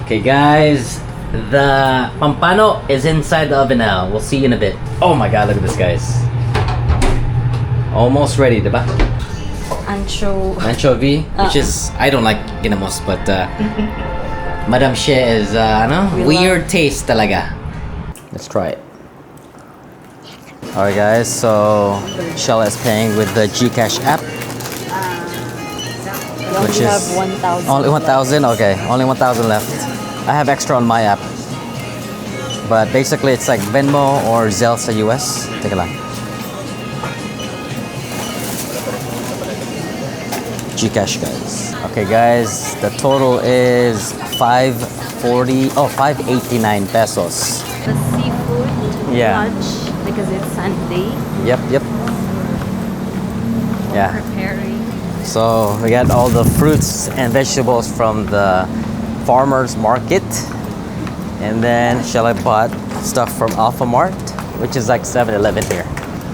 Okay guys, the Pampano is inside the oven now. We'll see you in a bit. Oh my god, look at this guys. Almost ready, diba? Anchovy, which is, I don't like ginamos, but Madam She is, weird taste talaga. Let's try it. Alright guys, so Shella is paying with the GCash app. Which is have 1,000. only 1,000? Okay, only 1,000 left. I have extra on my app. But basically it's like Venmo or Zelle sa US. Take a look. GCash guys. Okay guys, the total is 589 pesos. The seafood lunch because it's Sunday. Yep. Yeah. Preparing. So we got all the fruits and vegetables from the farmer's market. And then Shella bought stuff from Alpha Mart, which is like 7-Eleven here.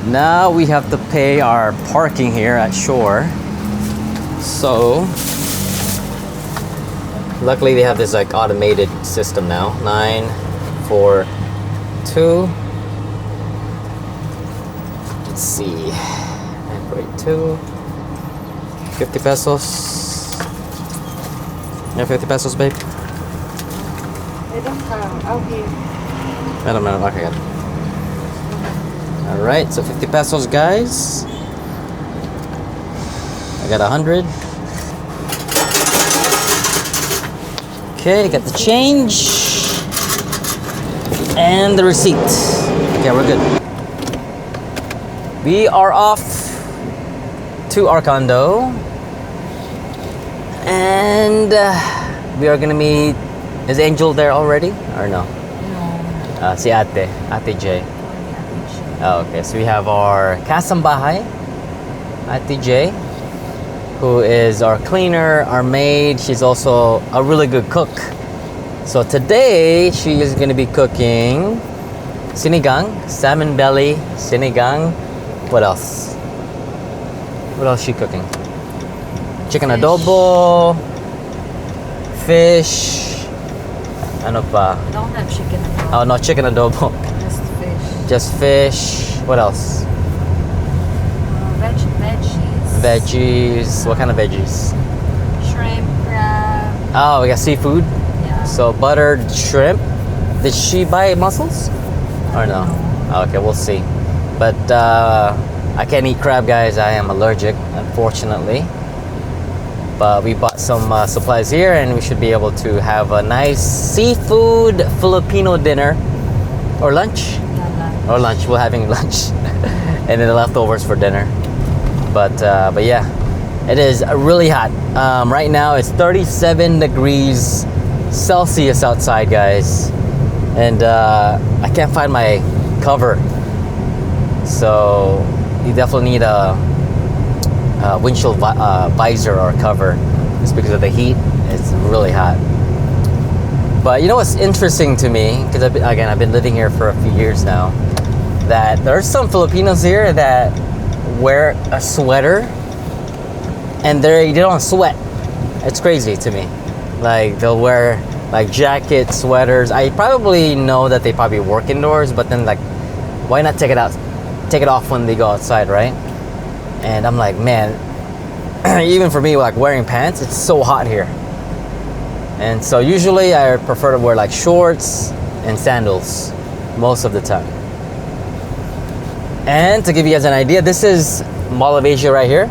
Now we have to pay our parking here at shore. So luckily they have this like automated system now. 942. Let's see. 942. 50 pesos. Yeah, 50 pesos, babe. I don't have. Okay. Madam, okay, got it. Alright, so 50 pesos, guys. I got 100. Okay, got the change. And the receipt. Okay, we're good. We are off to our condo. And we are gonna meet. Is Angel there already or no? No. Si Ate J. Oh, okay, so we have our kasambahay, Ate J, who is our cleaner, our maid. She's also a really good cook. So today she is gonna be cooking sinigang, salmon belly, sinigang. What else? What else is she cooking? Chicken adobo, fish, ano pa? Don't have chicken adobo. Oh no, chicken adobo. Just fish. Just fish. What else? Veggies. Veggies. What kind of veggies? Shrimp, crab. Oh, we got seafood. Yeah. So buttered shrimp. Did she buy mussels? Or no? Okay, we'll see. But I can't eat crab, guys. I am allergic, unfortunately. But we bought some supplies here and we should be able to have a nice seafood Filipino dinner or lunch. Or lunch. We're having lunch and then the leftovers for dinner. But yeah, it is really hot. Right now it's 37 degrees Celsius outside, guys, and I can't find my cover. So you definitely need a windshield visor or cover just because of the heat. It's really hot. But you know what's interesting to me, because I've been living here for a few years now, that there's some Filipinos here that wear a sweater and they don't sweat. It's crazy to me. Like they'll wear like jackets, sweaters. I probably know that they probably work indoors, but then like why not take it off when they go outside, right? And I'm like, man, even for me, like wearing pants, it's so hot here. And so usually I prefer to wear like shorts and sandals most of the time. And to give you guys an idea, this is Mall of Asia right here.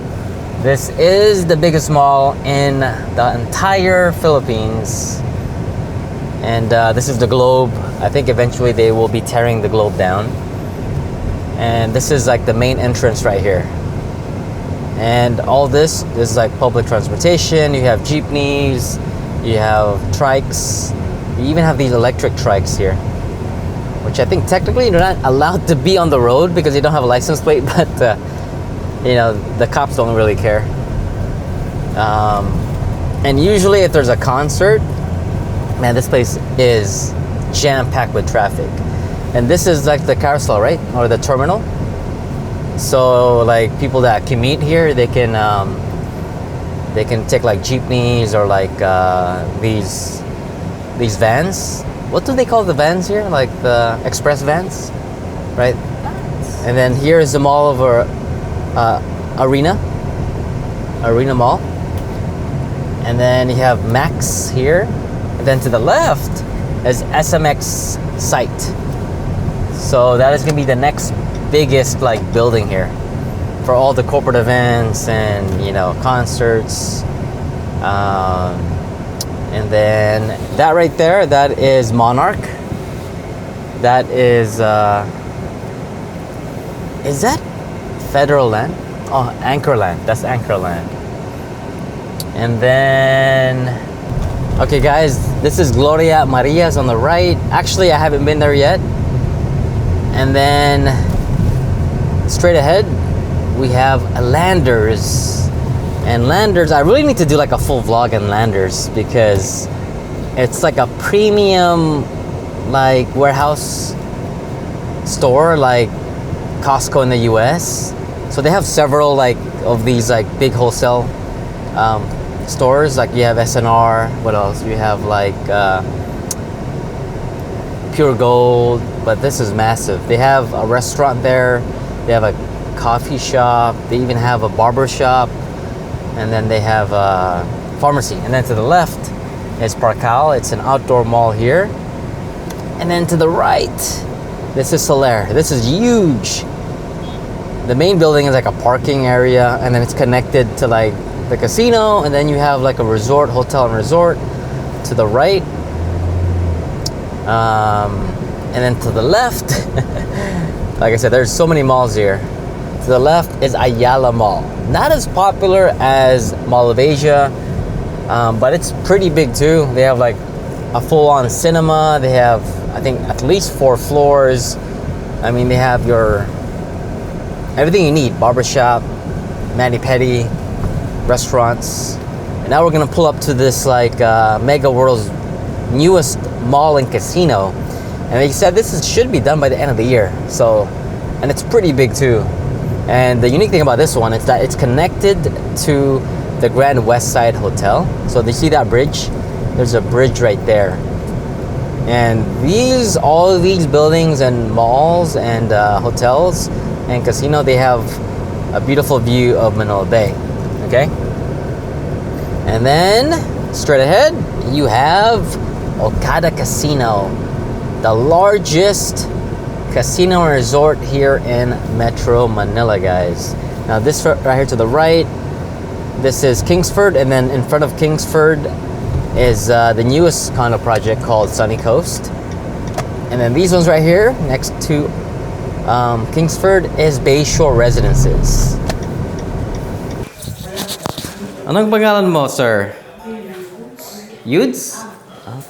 This is the biggest mall in the entire Philippines. And this is the Globe. I think eventually they will be tearing the Globe down. And this is like the main entrance right here. And all this is like public transportation. You have jeepneys, you have trikes, you even have these electric trikes here, which I think technically they're not allowed to be on the road because they don't have a license plate, but you know, the cops don't really care. And usually if there's a concert, man, this place is jam-packed with traffic. And this is like the carousel, right? Or the terminal. So like people that commute here, they can take like jeepneys or like these these vans. What do they call the vans here? Like the express vans, right? And then here is the mall of Arena Mall. And then you have Max here. And then to the left is SMX site. So that is gonna be the next biggest like building here for all the corporate events and concerts. And then that right there, that is Monarch. That is that federal land? Oh, Anchorland. That's Anchorland. And then, okay guys, this is Gloria Maria's on the right. Actually, I haven't been there yet. And then straight ahead, we have Landers. And Landers, I really need to do like a full vlog on Landers because it's like a premium like warehouse store like Costco in the US. So they have several like of these like big wholesale stores. Like you have SNR. What else? You have like Pure Gold. But this is massive. They have a restaurant there. They have a coffee shop. They even have a barber shop. And then they have a pharmacy. And then to the left is Parcal. It's an outdoor mall here. And then to the right, this is Solaire. This is huge. The main building is like a parking area, and then it's connected to like the casino, and then you have like a resort, hotel and resort to the right. And then to the left, like I said, there's so many malls here. To the left is Ayala Mall. Not as popular as Mall of Asia, but it's pretty big too. They have like a full-on cinema. They have, I think, at least 4 floors. I mean, they have your everything you need: barbershop, mani-pedi, restaurants. And now we're gonna pull up to this like Mega World's newest mall and casino. And they said should be done by the end of the year. So, and it's pretty big too. And the unique thing about this one is that it's connected to the Grand West Side Hotel. So you see that bridge? There's a bridge right there. And all of these buildings and malls and hotels and casino, they have a beautiful view of Manila Bay. Okay? And then straight ahead, you have Okada Casino, the largest casino and resort here in Metro Manila, guys. Now this right here to the right, this is Kingsford, and then in front of Kingsford is the newest condo project called Sunny Coast. And then these ones right here next to Kingsford is Bayshore Residences. Anong pangalan mo, sir? Yudes?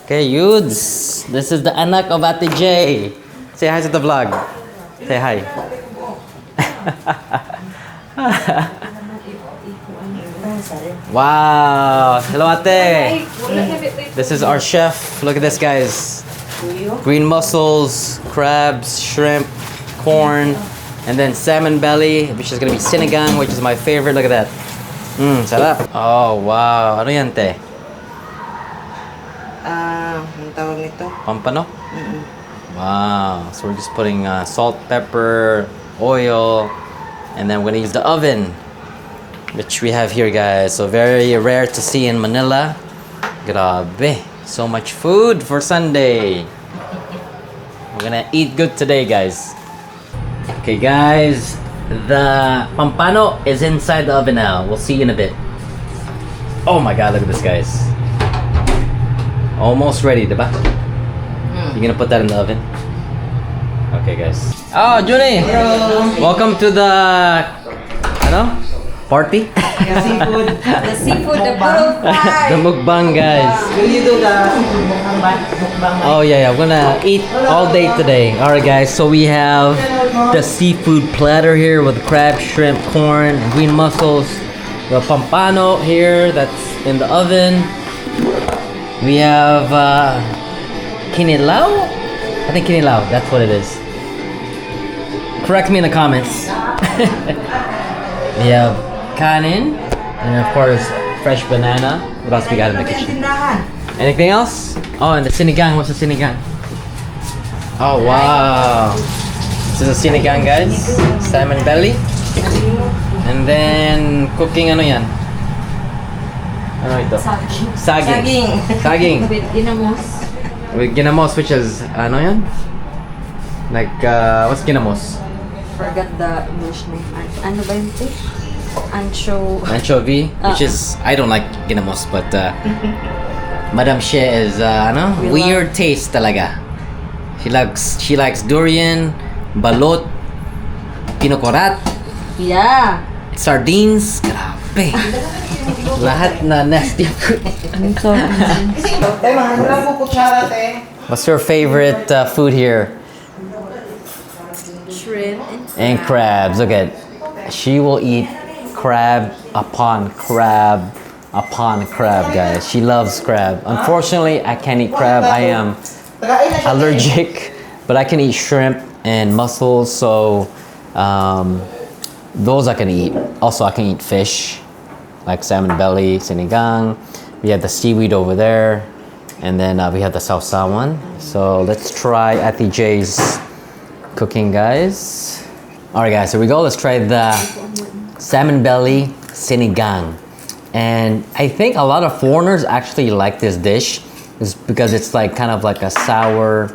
Okay, Yudes. This is the anak of Ate J. Say hi to the vlog. Say hi. Wow. Hello, Ate. This is our chef. Look at this, guys. Green mussels, crabs, shrimp, corn, and then salmon belly, which is gonna be Sinigang, which is my favorite. Look at that. Sarap. Oh, wow. Ano yan, te? Ang tawag nito? Pampano? Wow. So we're just putting salt, pepper, oil, and then we're gonna use the oven, which we have here, guys. So very rare to see in Manila. Grabe. So much food for Sunday. We're gonna eat good today, guys. Okay, guys. The Pampano is inside the oven now. We'll see you in a bit. Oh my God, look at this, guys. Almost ready, diba? You're gonna put that in the oven? Okay, guys. Oh, Junie! Hello! Welcome to the... Party? The seafood, the puro fry! The mukbang, guys. Will you do the mukbang? Oh yeah, I'm gonna eat all day today. Alright guys, so we have the seafood platter here with crab, shrimp, corn, green mussels. The Pampano here that's in the oven. We have kinilaw? I think kinilaw, that's what it is. Correct me in the comments. We have kanin, and of course fresh banana. What else we got in the kitchen? Anything else? Oh, and the sinigang. What's the sinigang? Oh, wow. This is a sinigang, guys. Salmon belly. And then, cooking ano yan? Ano ito? Saging. Saging. With ginamos. With ginamos, which is, ano yan? Like, what's ginamos? Forgot the English name. Ano ba yung fish? Anchovy, which is, I don't like ginamos, but Madam She is, ano? Weird taste talaga. She likes durian, balot, pinokorat, Yeah. sardines. Grabe. Lahat na nasty food. What's your favorite food here? Shrimp And crabs. Look at, she will eat crab upon crab upon crab, guys. She loves crab. Unfortunately, I can't eat crab. I am allergic, but I can eat shrimp and mussels, so those I can eat. Also, I can eat fish, like salmon belly, sinigang. We have the seaweed over there, and then we have the salmon. So let's try Ati J's cooking, guys. All right, guys, here we go. Let's try the salmon belly sinigang. And I think a lot of foreigners actually like this dish, is because it's like kind of like a sour,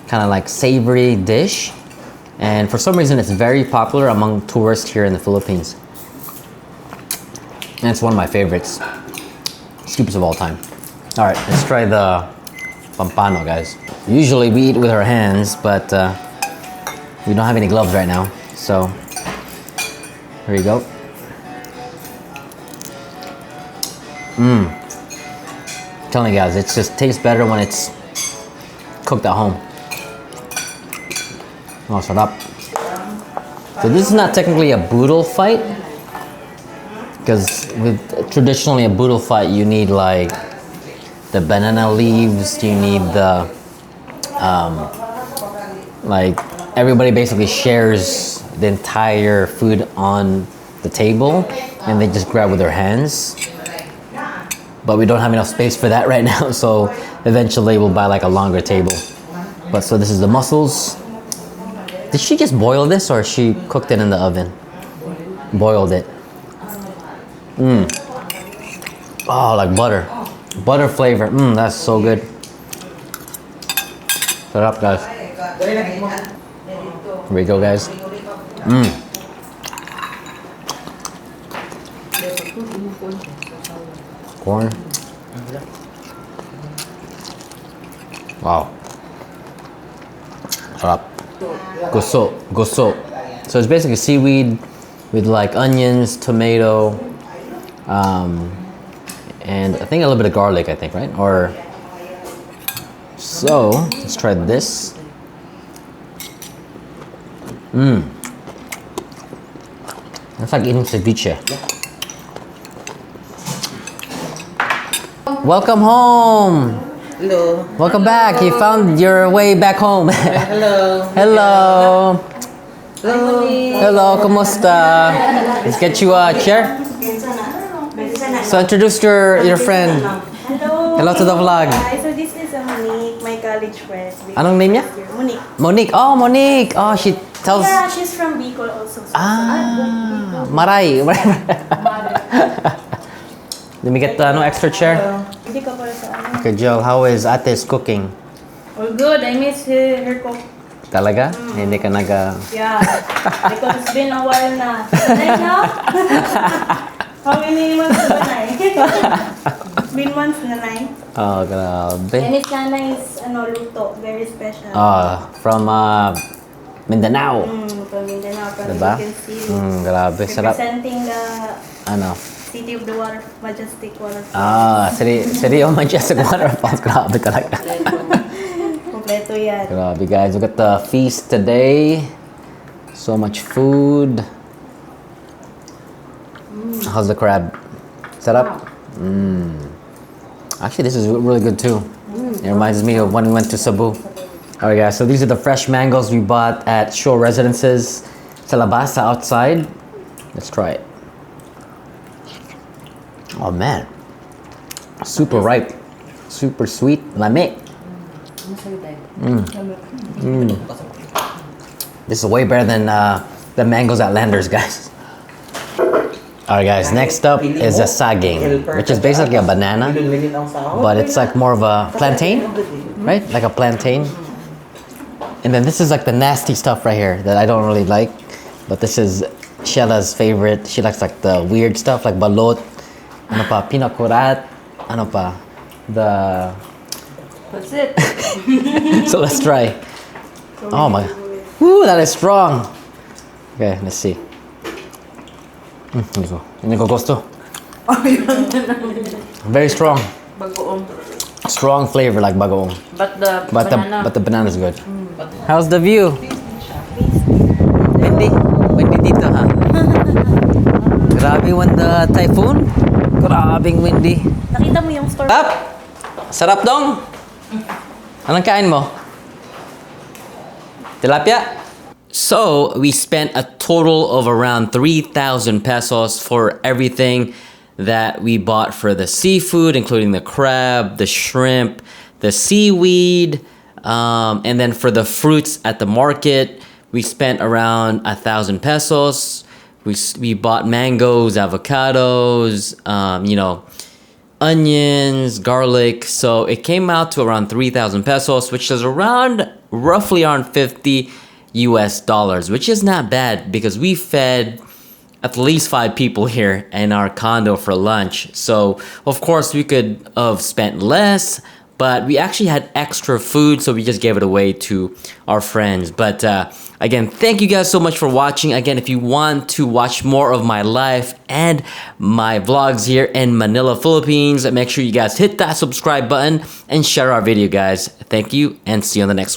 kind of like savory dish. And for some reason, it's very popular among tourists here in the Philippines. And it's one of my favorites. Scoops of all time. All right, let's try the Pampano, guys. Usually we eat with our hands, but we don't have any gloves right now. So, here you go. Telling you guys, it just tastes better when it's cooked at home. Oh, shut up. So this is not technically a boodle fight, because with traditionally a boodle fight, you need like the banana leaves, you need the like everybody basically shares the entire food on the table, and they just grab with their hands. But we don't have enough space for that right now, so eventually we'll buy like a longer table. But so this is the mussels. Did she just boil this, or she cooked it in the oven? Boiled it. Oh, like butter. Butter flavor. That's so good. Shut up, guys. Here we go, guys. Corn. Wow. Shut up. Guso. So it's basically seaweed with like onions, tomato, and I think a little bit of garlic, I think, right? Or so let's try this. It's like eating ceviche. Welcome home. Hello. Welcome back. You found your way back home. Hello. Hello. Hello. Hello. Kumusta? Let's get you a chair. So introduce your friend. Hello. Hello to the vlog. Hi, so this is Monique, my college friend. Anong name niya? Monique. Monique. Oh, Monique. Oh, she tells. Yeah, she's from Bicol also. So Maray. Let me get no extra chair. Hindi ka pala sa ano. Okay, Jill, how is Ate's cooking? All good. I miss her cook. Talaga? Hindi ka Yeah. Because it's been a while na. Right now? How many months na ba na It's been months na na Oh, grabe. And it's Nanay's luto. Very special. From Mindanao. From Mindanao. From Diba? you can see. Grabe, sarap. Representing the Ano? City of the Water, Majestic Waterfalls. City of Majestic Waterfalls. Grabe talaga. Kompleto yan. Grabe, guys. We got the feast today. So much food. How's the crab? Sarap? Actually, this is really good too. It reminds me of when we went to Cebu. Alright, guys. So these are the fresh mangoes we bought at Shore Residences. Sa labasa outside. Let's try it. Oh man, super ripe, Super sweet. Lame. This is way better than the mangoes at Landers, guys. Alright guys, next up is a saging, which is basically a banana, but it's like more of a plantain, right? Like a plantain. And then this is like the nasty stuff right here that I don't really like, but this is Shella's favorite. She likes like the weird stuff like balot, ano pa, pinakurat, ano pa, the... That's it. So let's try. Oh my, woo, that is strong. Okay, let's see. Hindi ko gusto. Very strong. Bagoong. Strong flavor like bagoong. But the But banana. the banana is good. How's the view? Windy? Windy dito, ha? Grabe when the typhoon. Grabing windy. Nakita mo yung store? Sarap! Sarap dong! Anong kain mo? Tilapia? So, we spent a total of around 3,000 pesos for everything that we bought for the seafood, including the crab, the shrimp, the seaweed, and then for the fruits at the market, we spent around 1,000 pesos. We bought mangoes, avocados, you know, onions, garlic. So it came out to around 3,000 pesos, which is roughly around 50 US dollars, which is not bad because we fed at least 5 people here in our condo for lunch. So of course we could have spent less, but we actually had extra food, so we just gave it away to our friends. But again, thank you guys so much for watching. Again, if you want to watch more of my life and my vlogs here in Manila, Philippines, make sure you guys hit that subscribe button and share our video, guys. Thank you, and see you on the next one.